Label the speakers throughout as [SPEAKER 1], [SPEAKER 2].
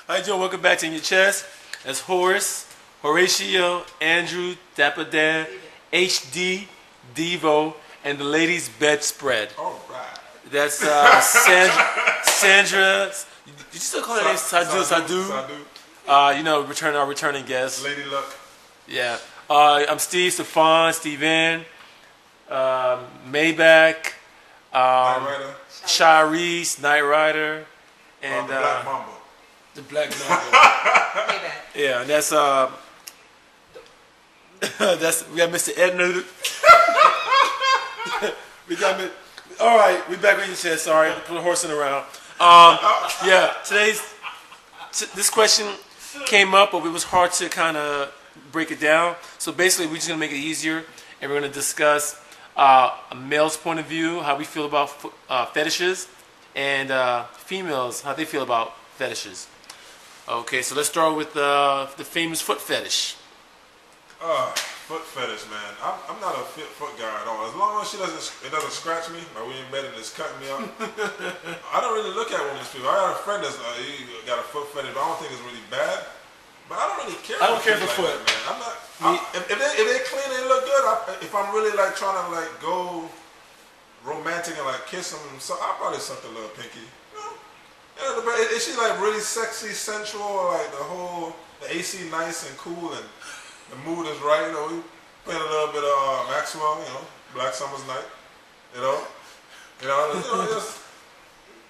[SPEAKER 1] How you doing? Welcome back to InYaChest. That's Horace, Horatio, Andrew, Dapper Dan, HD, Devo, and the ladies' bedspread.
[SPEAKER 2] All right.
[SPEAKER 1] That's Sandra. Did you still call her name Sadu? Our returning guest.
[SPEAKER 2] Lady Luck.
[SPEAKER 1] Yeah. I'm Steve, Stefan, Steven, Maybach,
[SPEAKER 2] Night Rider.
[SPEAKER 1] Sharice, Knight Rider, and
[SPEAKER 2] the Black Mamba.
[SPEAKER 1] the Black Mamba. Yeah, and that's we got Mr. Edna. we got me. All right, we back with InYaChest. Sorry, put horsing around. Yeah, this question came up, but it was hard to kind of break it down. So basically, we're just gonna make it easier, and we're gonna discuss a male's point of view, how we feel about fetishes, and females, how they feel about fetishes. Okay, so let's start with the famous foot fetish.
[SPEAKER 2] Foot fetish, man. I'm not a foot guy at all. As long as it doesn't scratch me, like we in bed and it's cutting me up. I don't really look at women's people. I got a friend that's he got a foot fetish, but I don't think it's really bad. But I don't really care.
[SPEAKER 1] I don't care for foot,
[SPEAKER 2] man. I'm not. If they clean and look good, if I'm really like trying to like go romantic and like kiss them, so I'll probably suck the little pinky. Yeah, but is she like really sexy, sensual, or like the AC nice and cool and the mood is right? We playing a little bit of Maxwell, Black Summer's Night,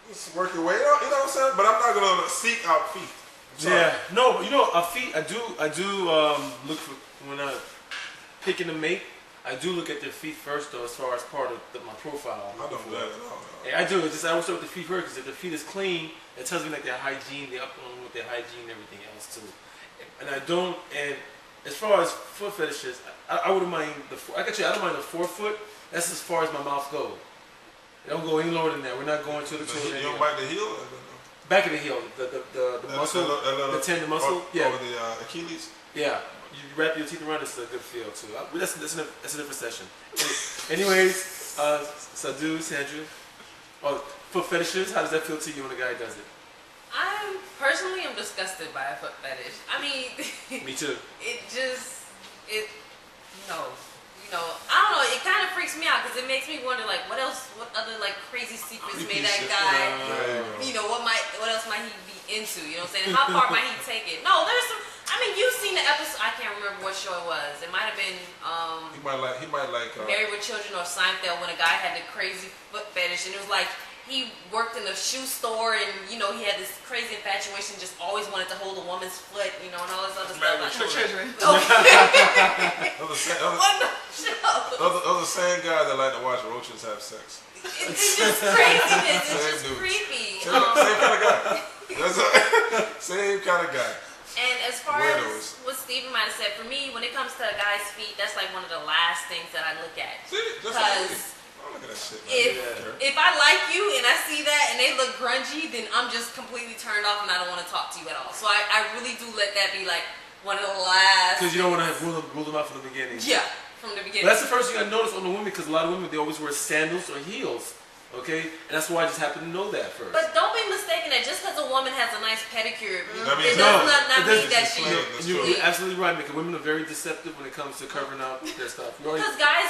[SPEAKER 2] just work your way, you know what I'm saying? But I'm not gonna seek out feet.
[SPEAKER 1] Yeah, no, a feet. I do look for when I picking a mate. I do look at their feet first, though, as far as part of my profile.
[SPEAKER 2] I don't do that at all.
[SPEAKER 1] Yeah, I do. I always start with the feet first, because if the feet is clean, it tells me like their hygiene, they're up on with their hygiene and everything else too. And I don't. And as far as foot fetishes, I wouldn't mind I don't mind the forefoot. That's as far as my mouth goes. It don't go any lower than that. We're not going to the toe.
[SPEAKER 2] You don't bite the heel?
[SPEAKER 1] Back of the heel, the muscle, the tendon muscle.
[SPEAKER 2] Yeah. Over the Achilles?
[SPEAKER 1] Yeah. You wrap your teeth around, it's a good feel too. That's a different session. Anyways, Sadu, Sandra, foot fetishes, how does that feel to you when a guy does it?
[SPEAKER 3] I personally am disgusted by a foot fetish. I mean,
[SPEAKER 1] Me too.
[SPEAKER 3] I don't know, it kind of freaks me out because it makes me wonder, like, what other, like, crazy secrets may that guy, what else might he be into, you know what I'm saying? How far might he take it? No, there's some, you've seen the episode, I can't remember what show it was. It might have been,
[SPEAKER 2] he might like
[SPEAKER 3] Married with Children or Seinfeld, when a guy had the crazy foot fetish, and it was like, he worked in a shoe store, and he had this crazy infatuation, just always wanted to hold a woman's foot, and all this other stuff.
[SPEAKER 2] Those are the same guys that like to watch roaches have sex.
[SPEAKER 3] It's just craziness. It's just creepy.
[SPEAKER 2] Same kind of guy. Same kind of guy. And
[SPEAKER 3] as far as what Steven might have said, for me, when it comes to a guy's feet, that's like one of the last things that I look at. Because
[SPEAKER 2] look at that shit,
[SPEAKER 3] if I like you and I see that and they look grungy, then I'm just completely turned off and I don't want to talk to you at all. So I really do let that be like one of the last.
[SPEAKER 1] Because you don't want to rule them out from the beginning.
[SPEAKER 3] Yeah, from the beginning.
[SPEAKER 1] But that's the first thing I noticed on the women, because a lot of women, they always wear sandals or heels. Okay, and that's why I just happen to know that first.
[SPEAKER 3] But don't be mistaken that just because a woman has a nice pedicure, it does not mean that she.
[SPEAKER 1] You're absolutely right, because women are very deceptive when it comes to covering up their stuff.
[SPEAKER 3] Because if guys,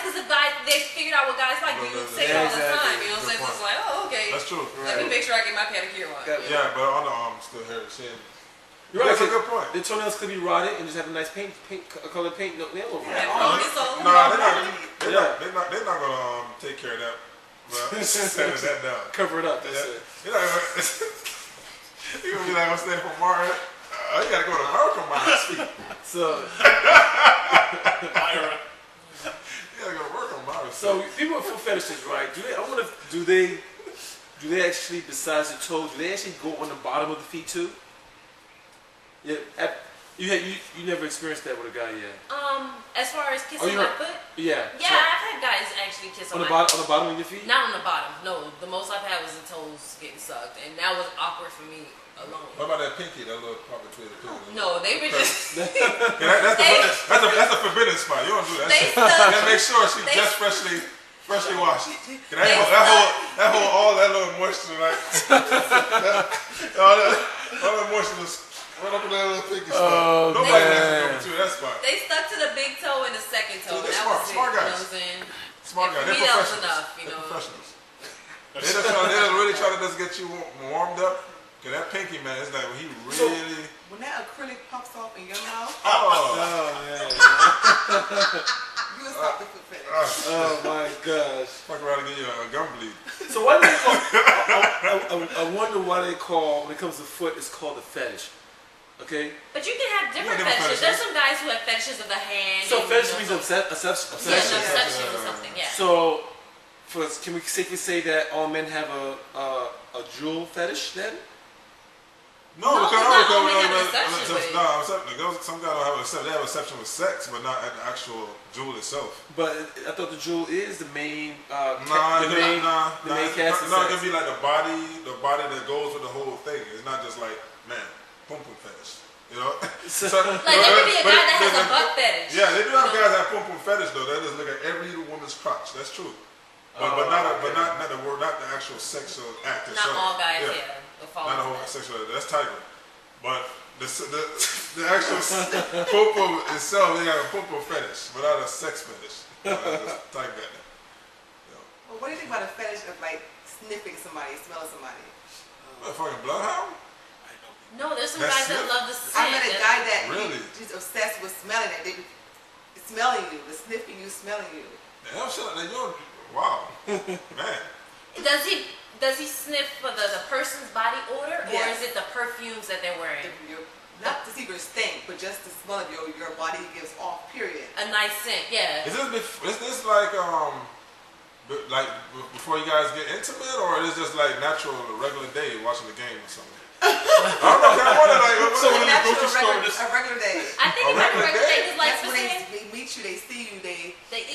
[SPEAKER 3] they figured out what guys like. We would say it all the time. You know what I'm saying? It's like, oh, okay.
[SPEAKER 2] That's true.
[SPEAKER 3] Let me make sure I get my pedicure on.
[SPEAKER 2] Yeah, but on the arm still hair.
[SPEAKER 1] You're right.
[SPEAKER 2] That's a good point.
[SPEAKER 1] The toenails could be rotted and just have a nice colored paint nail over it.
[SPEAKER 3] They're
[SPEAKER 2] not gonna take care of that. Send that down.
[SPEAKER 1] Cover it up. That's it.
[SPEAKER 2] You're gonna be like, I'm staying from Martin. You gotta go to America on my feet.
[SPEAKER 1] So,
[SPEAKER 2] you gotta go to work on my feet.
[SPEAKER 1] So people with foot fetishes, right? Do they actually, besides the toes, do they actually go on the bottom of the feet too? Yeah. You never experienced that with a guy yet?
[SPEAKER 3] As far as kissing my foot?
[SPEAKER 1] Yeah.
[SPEAKER 3] Yeah, I've had guys actually kiss on my
[SPEAKER 1] foot. On the bottom of your feet?
[SPEAKER 3] Not on the bottom, no. The most I've had was the toes getting sucked, and that was awkward for me alone.
[SPEAKER 2] What about that pinky, that little part between the pinky?
[SPEAKER 3] No, they were just...
[SPEAKER 2] that's a forbidden spot. You don't do that shit. You gotta make sure she's just freshly washed. That hold all that little moisture, like... All the moisture just right up in that little pinky spot.
[SPEAKER 1] Oh,
[SPEAKER 2] Nobody has to go to that spot.
[SPEAKER 3] They stuck to the big toe and the second toe.
[SPEAKER 2] So they're
[SPEAKER 3] that
[SPEAKER 2] smart,
[SPEAKER 3] was
[SPEAKER 2] smart
[SPEAKER 3] it.
[SPEAKER 2] guys.
[SPEAKER 3] You know what I'm saying?
[SPEAKER 2] Smart guys. They're
[SPEAKER 3] That was
[SPEAKER 2] professionals.
[SPEAKER 3] enough, you
[SPEAKER 2] They're
[SPEAKER 3] know.
[SPEAKER 2] professionals. They just really try to just get you warmed up. Cause that pinky man, it's like when he really.
[SPEAKER 4] When that acrylic pops off in your mouth,
[SPEAKER 1] yeah.
[SPEAKER 4] you will stop the foot fetish.
[SPEAKER 1] Oh my gosh.
[SPEAKER 2] Fuck around and get you a gum bleed.
[SPEAKER 1] So why do they call? I wonder why they call when it comes to foot, it's called a fetish. Okay.
[SPEAKER 3] But you can have different
[SPEAKER 2] different
[SPEAKER 3] fetishes.
[SPEAKER 2] fetishes.
[SPEAKER 3] There's some guys who have fetishes of the hand.
[SPEAKER 1] So
[SPEAKER 3] and,
[SPEAKER 1] fetish
[SPEAKER 3] you
[SPEAKER 1] means
[SPEAKER 3] know,
[SPEAKER 1] obsession.
[SPEAKER 3] yeah, an obsession or something. Yeah.
[SPEAKER 1] So, can we safely say that all men have a jewel fetish then?
[SPEAKER 2] No,
[SPEAKER 3] No,
[SPEAKER 2] because
[SPEAKER 3] not all men have an exception with it.
[SPEAKER 2] some guys don't have an exception. They have an exception with sex, but not at the actual jewel itself.
[SPEAKER 1] But I thought the jewel is the main.
[SPEAKER 2] Nah,
[SPEAKER 1] the main cast of
[SPEAKER 2] no, it
[SPEAKER 1] sex.
[SPEAKER 2] can be like the body that goes with the whole thing. It's not just like, man, pum pum fetish. You know?
[SPEAKER 3] Like there could be a guy that has a butt fetish.
[SPEAKER 2] Yeah, they do have
[SPEAKER 3] you know?
[SPEAKER 2] guys that have pum pum fetish though. They just look at every woman's crotch. That's true. But not the actual sexual act itself.
[SPEAKER 3] Not all guys,
[SPEAKER 2] Yeah.
[SPEAKER 3] yeah. Will fall
[SPEAKER 2] Not the
[SPEAKER 3] into
[SPEAKER 2] whole
[SPEAKER 3] that.
[SPEAKER 2] sexual. That's tiger. But the actual pum pum itself, they got a pum pum fetish, but not a sex fetish. That's tiger got that.
[SPEAKER 4] Well, what do you think about a fetish of like sniffing somebody, smelling somebody?
[SPEAKER 2] What, fucking bloodhound?
[SPEAKER 3] No, there's some
[SPEAKER 2] That's
[SPEAKER 3] guys that
[SPEAKER 2] it?
[SPEAKER 3] love the scent.
[SPEAKER 4] I met a guy that
[SPEAKER 2] Really?
[SPEAKER 4] he's obsessed with smelling it. They smelling you, the sniffing you, smelling you.
[SPEAKER 2] The hell shit, like, wow, man.
[SPEAKER 3] Does he sniff for the person's body odor, or
[SPEAKER 4] Yes.
[SPEAKER 3] is it the perfumes that they're wearing?
[SPEAKER 4] Not to see your stink, but just the smell of your body gives off. Period.
[SPEAKER 3] A nice scent, yeah.
[SPEAKER 2] Is this like before you guys get intimate, or is this just like natural, regular day watching the game or something? I don't know. Kind of wonder, like,
[SPEAKER 4] So
[SPEAKER 2] what-
[SPEAKER 4] a natural, a regular day.
[SPEAKER 3] I think it's like a
[SPEAKER 2] regular
[SPEAKER 3] regular
[SPEAKER 2] day?
[SPEAKER 3] day, because like
[SPEAKER 4] That's
[SPEAKER 3] for
[SPEAKER 4] when
[SPEAKER 3] saying,
[SPEAKER 4] they meet you, they see you,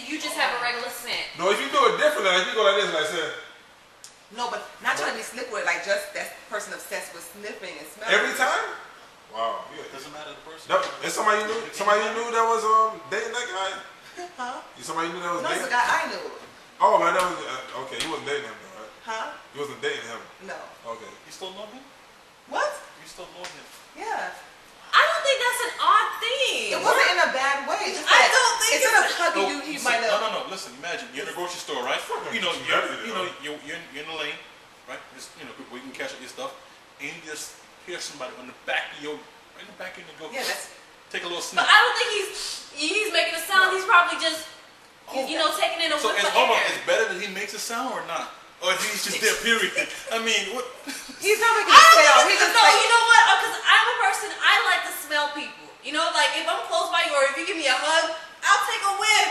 [SPEAKER 3] you just have a regular scent.
[SPEAKER 2] No, if you do it differently, like if you go like this, like I said,
[SPEAKER 4] no, but not trying to be slick with it, like just that person obsessed with sniffing and smelling.
[SPEAKER 2] every time. Wow, yeah.
[SPEAKER 5] Doesn't matter the person.
[SPEAKER 2] Is somebody you knew? Somebody you knew that was dating that guy?
[SPEAKER 4] Huh?
[SPEAKER 2] Somebody you knew that was
[SPEAKER 4] No, it's a
[SPEAKER 2] dating?
[SPEAKER 4] guy I knew.
[SPEAKER 2] Oh man, that was okay. You wasn't dating him, though, right?
[SPEAKER 4] Huh?
[SPEAKER 2] You wasn't dating him.
[SPEAKER 4] No.
[SPEAKER 2] Okay.
[SPEAKER 5] You still love him?
[SPEAKER 4] What?
[SPEAKER 5] You still love him?
[SPEAKER 4] Yeah.
[SPEAKER 3] I don't think that's an odd thing.
[SPEAKER 4] It wasn't in a bad way. Just
[SPEAKER 3] I
[SPEAKER 4] that
[SPEAKER 3] don't think
[SPEAKER 4] instead of
[SPEAKER 3] it's-
[SPEAKER 4] hugging you, he
[SPEAKER 5] listen,
[SPEAKER 4] might have.
[SPEAKER 5] No. Listen, imagine you're in a grocery store, right? You know, you're in the lane, right? Just where you can cash out your stuff, and you just hear somebody on the back of in the back end and go,
[SPEAKER 4] Yeah, that's.
[SPEAKER 5] take a little
[SPEAKER 3] But
[SPEAKER 5] sniff.
[SPEAKER 3] I don't think he's making a sound. He's probably just, taking in a
[SPEAKER 5] So
[SPEAKER 3] whiff of
[SPEAKER 5] hold on,
[SPEAKER 3] air.
[SPEAKER 5] it's better that he makes a sound or not, or if he's just there. Period. I mean, what?
[SPEAKER 4] He's not making
[SPEAKER 3] I
[SPEAKER 4] a
[SPEAKER 3] don't
[SPEAKER 4] sound.
[SPEAKER 3] think
[SPEAKER 4] He
[SPEAKER 3] it's
[SPEAKER 4] just
[SPEAKER 3] no,
[SPEAKER 4] like.
[SPEAKER 3] you know what? Because I'm a person, I like to smell people. You know, like if I'm close by you or if you give me a hug, I'll take a whiff.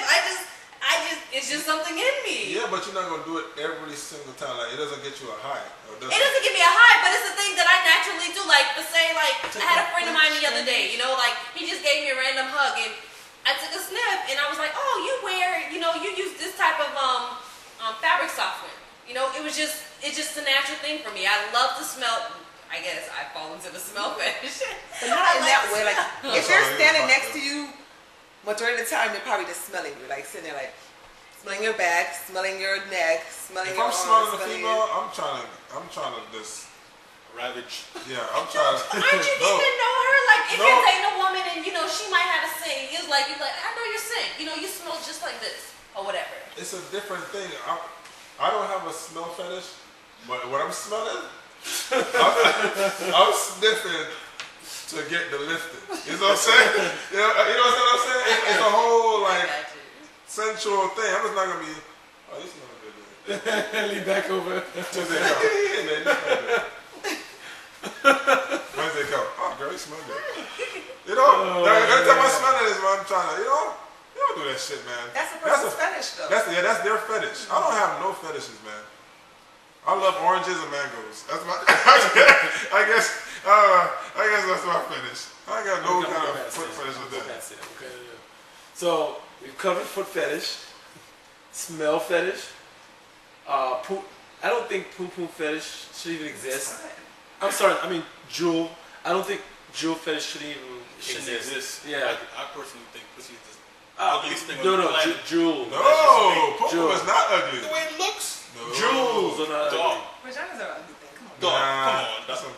[SPEAKER 3] It's just something in me.
[SPEAKER 2] Yeah, but you're not gonna do it every single time. Like it doesn't get you a high. Or
[SPEAKER 3] It doesn't give me a high, but it's a thing that I naturally do. Like, to say, like, I had a friend of mine the other day, like, he just gave me a random hug, and I took a sniff, and I was like, oh, you use this type of fabric softener. It's just a natural thing for me. I love to smell. I guess I fall into the smell fetish.
[SPEAKER 4] But not in that way. Like if they're
[SPEAKER 2] That's all
[SPEAKER 4] standing
[SPEAKER 2] it is.
[SPEAKER 4] next to you, majority of the time they're probably just smelling you, like sitting there, like smelling your back, smelling your neck, smelling
[SPEAKER 2] If
[SPEAKER 4] your
[SPEAKER 2] I'm
[SPEAKER 4] arms,
[SPEAKER 2] smelling a
[SPEAKER 4] smelling
[SPEAKER 2] female, I'm trying to just.
[SPEAKER 5] Ravage.
[SPEAKER 2] Yeah, I'm trying to.
[SPEAKER 3] Aren't you
[SPEAKER 2] No.
[SPEAKER 3] getting to know her? Like, if
[SPEAKER 2] No.
[SPEAKER 3] you're dating a woman and, she might have a scent, you're like, I know your scent. You smell just like this, or whatever.
[SPEAKER 2] It's a different thing. I don't have a smell fetish, but what I'm smelling, I'm sniffing to get the lifting. You know what I'm saying? You know what I'm saying? It's a whole
[SPEAKER 3] I
[SPEAKER 2] like
[SPEAKER 3] got you.
[SPEAKER 2] sensual thing. I'm just not gonna be. Oh, you smell good.
[SPEAKER 1] Lean back over.
[SPEAKER 2] Just say, oh, yeah, man, you smell good. Wednesday come. Oh, girl, you smell good. Every time I smell it, I'm trying to, you don't do that shit, man.
[SPEAKER 4] That's a person's fetish, though.
[SPEAKER 2] That's their fetish. I don't have no fetishes, man. I love oranges and mangoes. That's my. I guess that's my fetish. I ain't got no kind of foot fetish with that.
[SPEAKER 1] Okay. So we've covered foot fetish, smell fetish. Poop. I don't think poop fetish should even exist. I'm sorry. I mean jewel. I don't think jewel fetish should even
[SPEAKER 5] Shouldn't
[SPEAKER 1] exist.
[SPEAKER 5] exist.
[SPEAKER 1] Yeah.
[SPEAKER 5] I personally think pussy is the ugliest thing on
[SPEAKER 1] No,
[SPEAKER 5] the planet.
[SPEAKER 1] jewel.
[SPEAKER 2] No, poop
[SPEAKER 1] Jewel.
[SPEAKER 2] is not ugly.
[SPEAKER 5] The way it looks.
[SPEAKER 2] No.
[SPEAKER 1] Jewels are not
[SPEAKER 5] Dog.
[SPEAKER 1] ugly.
[SPEAKER 4] Vaginas are ugly thing. Come on.
[SPEAKER 5] Dog.
[SPEAKER 2] Nah,
[SPEAKER 5] Come on.
[SPEAKER 2] that's some